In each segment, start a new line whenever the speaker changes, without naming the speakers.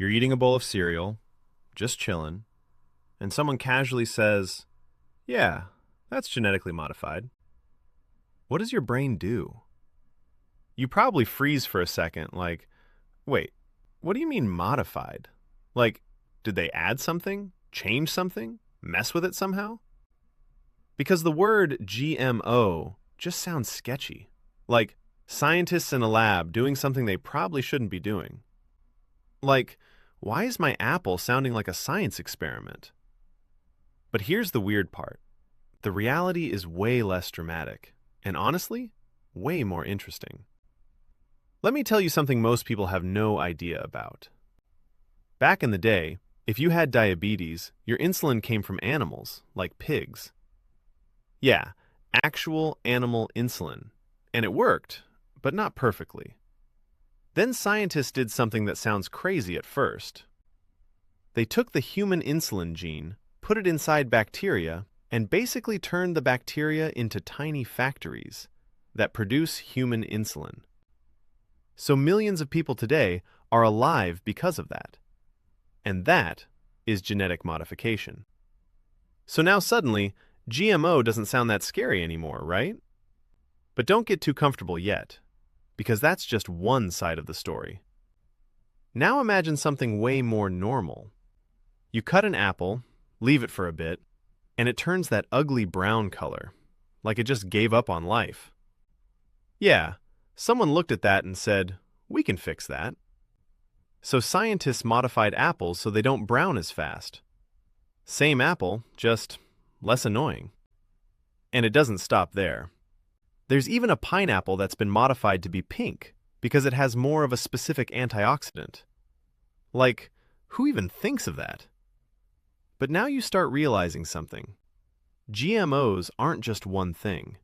You're eating a bowl of cereal, just chilling, and someone casually says, "Yeah, that's genetically modified." What does your brain do? You probably freeze for a second, like, wait, what do you mean modified? Like, did they add something, change something, mess with it somehow? Because the word GMO just sounds sketchy. Like, scientists in a lab doing something they probably shouldn't be doing. Like, why is my apple sounding like a science experiment? But here's the weird part. The reality is way less dramatic, and honestly, way more interesting. Let me tell you something most people have no idea about. Back in the day, if you had diabetes, your insulin came from animals, like pigs. Yeah, actual animal insulin. And it worked, but not perfectly. Then scientists did something that sounds crazy at first. They took the human insulin gene, put it inside bacteria, and basically turned the bacteria into tiny factories that produce human insulin. So millions of people today are alive because of that. And that is genetic modification. So now suddenly, GMO doesn't sound that scary anymore, right? But don't get too comfortable yet, because that's just one side of the story. Now imagine something way more normal. You cut an apple, leave it for a bit, and it turns that ugly brown color, like it just gave up on life. Yeah, someone looked at that and said, "We can fix that." So scientists modified apples so they don't brown as fast. Same apple, just less annoying. And it doesn't stop there. There's even a pineapple that's been modified to be pink because it has more of a specific antioxidant. Like, who even thinks of that? But now you start realizing something. GMOs aren't just one thing.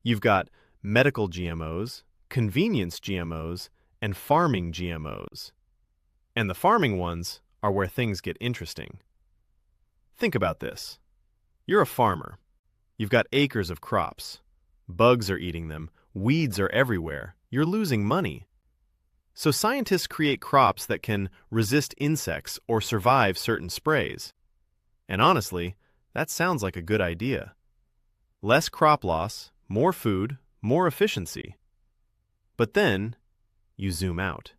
You've got medical GMOs, convenience GMOs, and farming GMOs. And the farming ones are where things get interesting. Think about this. You're a farmer. You've got acres of crops. Bugs are eating them. Weeds are everywhere. You're losing money. So scientists create crops that can resist insects or survive certain sprays. And honestly, that sounds like a good idea. Less crop loss, more food, more efficiency. But then, you zoom out.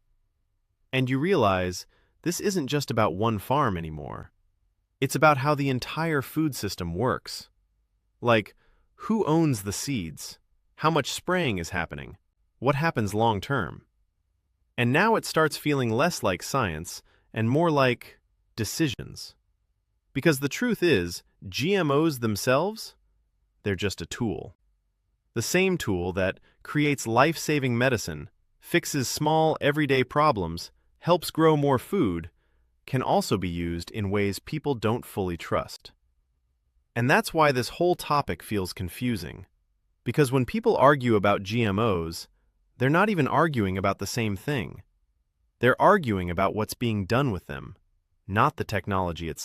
And you realize this isn't just about one farm anymore. It's about how the entire food system works. Like, who owns the seeds? How much spraying is happening? What happens long term? And now it starts feeling less like science and more like decisions. Because the truth is, GMOs themselves, they're just a tool. The same tool that creates life-saving medicine, fixes small everyday problems, helps grow more food, can also be used in ways people don't fully trust. And that's why this whole topic feels confusing. Because when people argue about GMOs, they're not even arguing about the same thing. They're arguing about what's being done with them, not the technology itself.